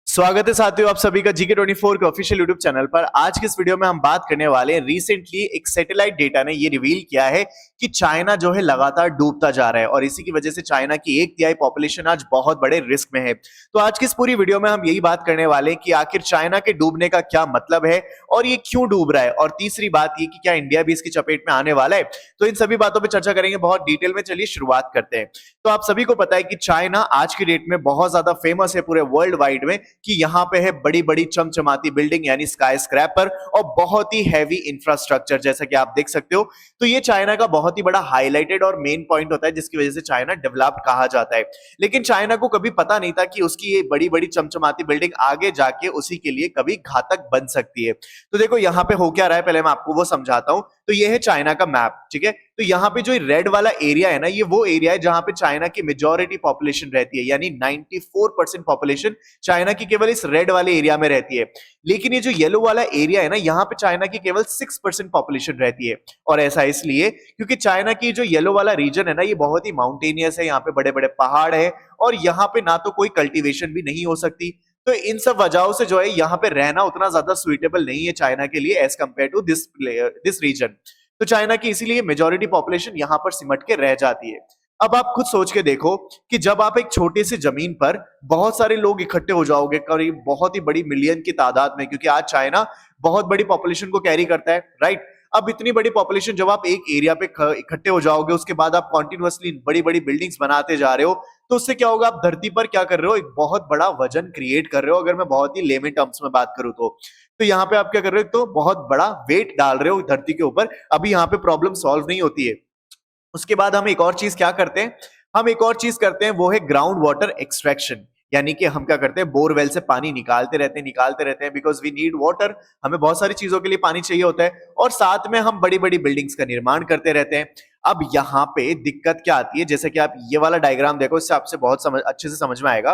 स्वागत है साथियों आप सभी का GK24 के ऑफिशियल यूट्यूब चैनल पर। आज की इस वीडियो में हम बात करने वाले हैं, रिसेंटली एक सैटेलाइट डेटा ने ये रिवील किया है कि चाइना जो है लगातार डूबता जा रहा है और इसी की वजह से चाइना की 1/3 पॉपुलेशन आज बहुत बड़े रिस्क में है। तो आज की इस पूरी वीडियो में हम यही बात करने वाले हैं कि आखिर चाइना के डूबने का क्या मतलब है और ये क्यों डूब रहा है, और तीसरी बात ये कि क्या इंडिया भी इसकी चपेट में आने वाला है। तो इन सभी बातों पर चर्चा करेंगे बहुत डिटेल में। चलिए शुरुआत करते हैं। तो आप सभी को पता है कि चाइना आज की डेट में बहुत ज्यादा फेमस है पूरे वर्ल्ड वाइड में कि यहाँ पे है बड़ी बड़ी चमचमाती बिल्डिंग यानी स्काई स्क्रैपर और बहुत ही हैवी इंफ्रास्ट्रक्चर, जैसा कि आप देख सकते हो। तो ये चाइना का बहुत ही बड़ा हाईलाइटेड और मेन पॉइंट होता है जिसकी वजह से चाइना डेवलप्ड कहा जाता है। लेकिन चाइना को कभी पता नहीं था कि उसकी ये बड़ी बड़ी चमचमाती बिल्डिंग आगे जाके उसी के लिए कभी घातक बन सकती है। तो देखो यहाँ पे हो क्या रहा है, पहले मैं आपको वो समझाता हूं। तो ये है चाइना का मैप, ठीक है। तो यहाँ पे जो रेड वाला एरिया है ना, ये वो एरिया है जहां पे चाइना की मेजॉरिटी पॉपुलेशन रहती है, यानी 94% पॉपुलेशन चाइना की केवल इस रेड वाले एरिया में रहती है। लेकिन ये जो येलो वाला एरिया है ना, यहाँ पे चाइना की केवल 6% पॉपुलेशन रहती है। और ऐसा इसलिए क्योंकि चाइना की जो येलो वाला रीजन है ना, ये बहुत ही माउंटेनियस है, यहाँ पे बड़े बड़े पहाड़ है और यहाँ पे ना तो कोई कल्टीवेशन भी नहीं हो सकती। तो इन सब वजहों से जो है यहाँ पे रहना उतना ज्यादा सुइटेबल नहीं है चाइना के लिए as compared to this region. तो चाइना की इसीलिए मेजॉरिटी पॉपुलेशन यहां पर सिमट के रह जाती है। अब आप खुद सोच के देखो कि जब आप एक छोटी सी जमीन पर बहुत सारे लोग इकट्ठे हो जाओगे, करीब बहुत ही बड़ी मिलियन की तादाद में, क्योंकि आज चाइना बहुत बड़ी पॉपुलेशन को कैरी करता है, राइट। अब इतनी बड़ी पॉपुलेशन जब आप एक एरिया पे इकट्ठे हो जाओगे, उसके बाद आप कॉन्टिन्यूअसली बड़ी बड़ी बिल्डिंग्स बनाते जा रहे हो, तो उससे क्या होगा, आप धरती पर क्या कर रहे हो, एक बहुत बड़ा वजन क्रिएट कर रहे हो। अगर मैं बहुत ही लेमन टर्म्स में बात करूं तो यहाँ पे आप क्या कर रहे हो, तो बहुत बड़ा वेट डाल रहे हो धरती के ऊपर। अभी यहाँ पे प्रॉब्लम सॉल्व नहीं होती है। उसके बाद हम एक और चीज क्या करते हैं, हम एक और चीज करते हैं, वो है ग्राउंड वाटर एक्सट्रैक्शन। यानी कि हम क्या करते हैं, बोरवेल से पानी निकालते रहते हैं बिकॉज वी नीड वाटर। हमें बहुत सारी चीजों के लिए पानी चाहिए होता है और साथ में हम बड़ी बड़ी बिल्डिंग्स का निर्माण करते रहते हैं। अब यहाँ पे दिक्कत क्या आती है, जैसे कि आप ये वाला डायग्राम देखो, इससे आपसे बहुत अच्छे से समझ में आएगा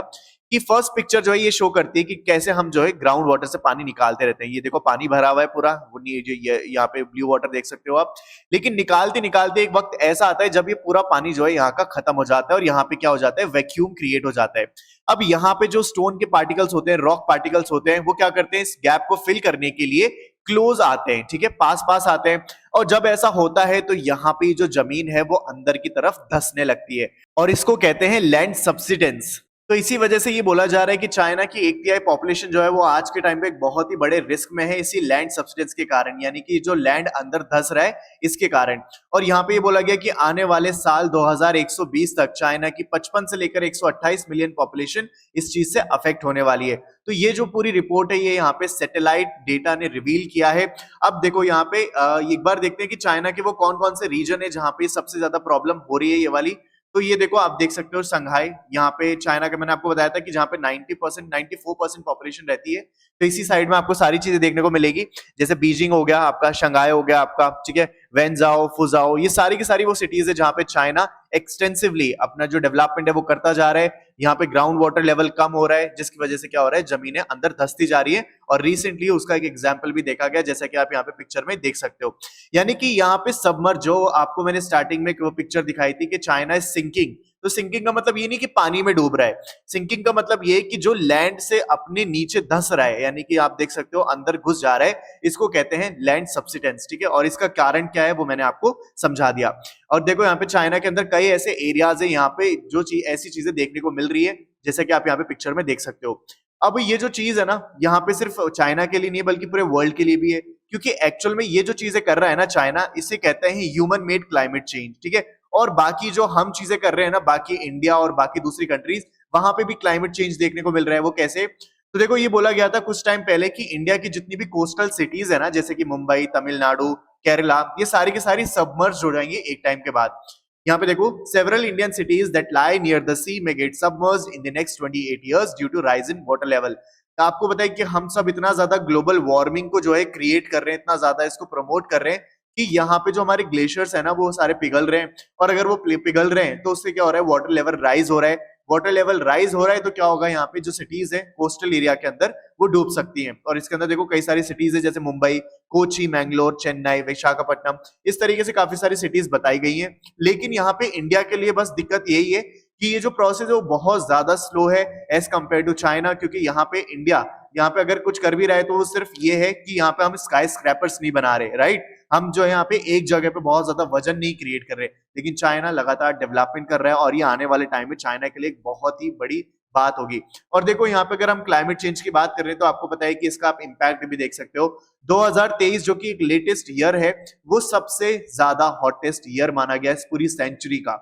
कि फर्स्ट पिक्चर जो है ये शो करती है कि कैसे हम जो है ग्राउंड वाटर से पानी निकालते रहते हैं। ये देखो पानी भरा हुआ है पूरा, यहाँ पे ब्लू वाटर देख सकते हो आप। लेकिन निकालते निकालते एक वक्त ऐसा आता है जब ये पूरा पानी जो है यहाँ का खत्म हो जाता है और यहाँ पे क्या हो जाता है, वैक्यूम क्रिएट हो जाता है। अब यहाँ पे जो स्टोन के पार्टिकल्स होते हैं, रॉक पार्टिकल्स होते हैं, वो क्या करते हैं, इस गैप को फिल करने के लिए क्लोज आते हैं, ठीक है, पास पास आते हैं। और जब ऐसा होता है तो यहाँ पे जो जमीन है वो अंदर की तरफ धंसने लगती है और इसको कहते हैं लैंड सब्सिडेंस। तो इसी वजह से ये बोला जा रहा है कि चाइना की 1/3 पॉपुलेशन जो है वो आज के टाइम पे एक बहुत ही बड़े रिस्क में है, इसी लैंड सब्सिडेंस के कारण, यानी कि जो लैंड अंदर धंस रहा है इसके कारण। और यहाँ पे ये बोला गया कि आने वाले साल 2120 तक चाइना की 55 से लेकर 128 मिलियन पॉपुलेशन इस चीज से अफेक्ट होने वाली है। तो ये जो पूरी रिपोर्ट है ये यहाँ पे सैटेलाइट डेटा ने रिवील किया है। अब देखो यहाँ पे एक बार देखते हैं कि चाइना के वो कौन कौन से रीजन है जहाँ पे सबसे ज्यादा प्रॉब्लम हो रही है ये वाली। तो ये देखो आप देख सकते हो संघाई, यहाँ पे चाइना का मैंने आपको बताया था कि जहाँ पे 90% 94% पॉपुलेशन रहती है। तो इसी साइड में आपको सारी चीजें देखने को मिलेगी, जैसे बीजिंग हो गया आपका, शंघाई हो गया आपका, ठीक है, वेंजाओ, फुजाओ, ये सारी की सारी वो सिटीज है जहाँ पे चाइना एक्सटेंसिवली अपना जो डेवलपमेंट है वो करता जा रहा है। यहाँ पे ग्राउंड वाटर लेवल कम हो रहा है जिसकी वजह से क्या हो रहा है, जमीनें अंदर धंसती जा रही है। और रिसेंटली उसका एक एग्जांपल भी देखा गया, जैसा कि आप यहाँ पे पिक्चर में देख सकते हो। यानी कि यहाँ पे सबमर्ज, जो आपको मैंने स्टार्टिंग में वो पिक्चर दिखाई थी कि चाइना इज सिंकिंग, तो सिंकिंग का मतलब ये नहीं कि पानी में डूब रहा है। सिंकिंग का मतलब ये कि जो लैंड से अपने नीचे धंस रहा है, यानी कि आप देख सकते हो अंदर घुस जा रहा है, इसको कहते हैं लैंड सब्सिडेंस, ठीक है। और इसका कारण क्या है वो मैंने आपको समझा दिया। और देखो यहाँ पे चाइना के अंदर कई ऐसे एरियाज है यहाँ पे जो ऐसी चीजें देखने को मिल रही है, जैसे कि आप यहाँ पे पिक्चर में देख सकते हो। अब ये जो चीज है ना, यहाँ पे सिर्फ चाइना के लिए नहीं है बल्कि पूरे वर्ल्ड के लिए भी है, क्योंकि एक्चुअल में ये जो चीजें कर रहा है ना चाइना, इसे कहते हैं ह्यूमन मेड क्लाइमेट चेंज, ठीक है। और बाकी जो हम चीजें कर रहे हैं ना, बाकी इंडिया और बाकी दूसरी कंट्रीज, वहां पे भी क्लाइमेट चेंज देखने को मिल रहा है। वो कैसे, तो देखो ये बोला गया था कुछ टाइम पहले कि इंडिया की जितनी भी कोस्टल सिटीज है ना, जैसे कि मुंबई, तमिलनाडु, केरला, ये सारी की सारी सबमर्ज हो जाएंगी एक टाइम के बाद। यहाँ पे देखो, several Indian cities that lie near the sea may get submerged in the next 28 years due to rise in water level. तो आपको बताया कि हम सब इतना ज्यादा ग्लोबल वार्मिंग को जो है क्रिएट कर रहे हैं, इतना ज्यादा इसको प्रमोट कर रहे हैं कि यहाँ पे जो हमारे ग्लेशियर्स है ना वो सारे पिघल रहे हैं। और अगर वो पिघल रहे हैं तो उससे क्या हो रहा है, वाटर लेवल राइज हो रहा है। वाटर लेवल राइज हो रहा है तो क्या होगा, यहाँ पे जो सिटीज है कोस्टल एरिया के अंदर वो डूब सकती हैं। और इसके अंदर देखो कई सारी सिटीज है, जैसे मुंबई, कोची, मैंगलोर, चेन्नई, विशाखापट्टनम, इस तरीके से काफी सारी सिटीज बताई गई हैं। लेकिन यहाँ पे इंडिया के लिए बस दिक्कत यही है कि ये जो प्रोसेस है वो बहुत ज्यादा स्लो है एज कंपेयर टू चाइना, क्योंकि यहाँ पे इंडिया यहाँ पे अगर कुछ कर भी रहा है तो वो सिर्फ ये है कि यहाँ पे हम स्काई स्क्रैपर्स नहीं बना रहे, राइट। हम जो है यहाँ पे एक जगह पे बहुत ज्यादा वजन नहीं क्रिएट कर रहे, लेकिन चाइना लगातार डेवलपमेंट कर रहा है और ये आने वाले टाइम में चाइना के लिए एक बहुत ही बड़ी बात होगी। और देखो यहाँ पे अगर हम क्लाइमेट चेंज की बात कर रहे हैं तो आपको पता है कि इसका आप इंपैक्ट भी देख सकते हो। 2023 जो कि एक लेटेस्ट ईयर है वो सबसे ज्यादा हॉटेस्ट ईयर माना गया इस पूरी सेंचुरी का,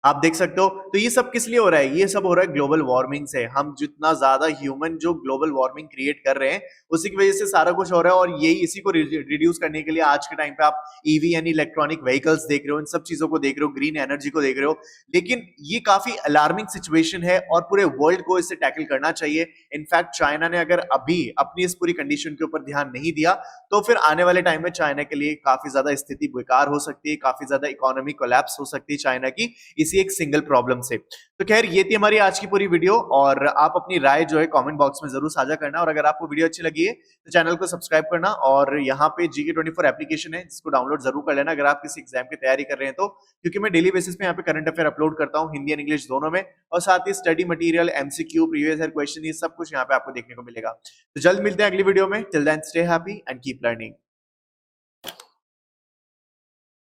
आप देख सकते हो। तो ये सब किस लिए हो रहा है? ये सब हो रहा है ग्लोबल वार्मिंग से। हम जितना ज्यादा ह्यूमन जो ग्लोबल वार्मिंग क्रिएट कर रहे हैं उसी की वजह से सारा कुछ हो रहा है, और यही इसी को रिड्यूस करने के लिए आज के टाइम पे आप ईवी यानी इलेक्ट्रॉनिक व्हीकल्स देख रहे हो, इन सब चीजों को देख रहे हो, ग्रीन एनर्जी को देख रहे हो। लेकिन ये काफी अलार्मिंग सिचुएशन है और पूरे वर्ल्ड को इससे टैकल करना चाहिए। इनफैक्ट चाइना ने अगर अभी अपनी इस पूरी कंडीशन के ऊपर ध्यान नहीं दिया तो फिर आने वाले टाइम में चाइना के लिए काफी ज्यादा स्थिति बेकार हो सकती है, काफी ज्यादा इकोनॉमी कोलैप्स हो सकती है चाइना की इसी एक सिंगल प्रॉब्लम से। तो खैर ये थी हमारी आज की पूरी वीडियो, और आप अपनी राय जो है कमेंट बॉक्स में जरूर साझा करना, और अगर आपको वीडियो अच्छी लगी है तो चैनल को सब्सक्राइब करना, और यहाँ पे GK24 एप्लीकेशन है जिसको डाउनलोड जरूर कर लेना अगर आप किसी एग्जाम की तैयारी कर रहे हैं तो, क्योंकि मैं डेली बेसिस पे यहाँ पे करंट अफेयर अपलोड करता हूँ हिंदी एंड इंग्लिश दोनों में, और साथ ही study material, MCQ, previous year question, ये सब कुछ यहाँ पे आपको देखने को मिलेगा। तो जल्द मिलते हैं अगली वीडियो में। Till then stay happy and keep learning.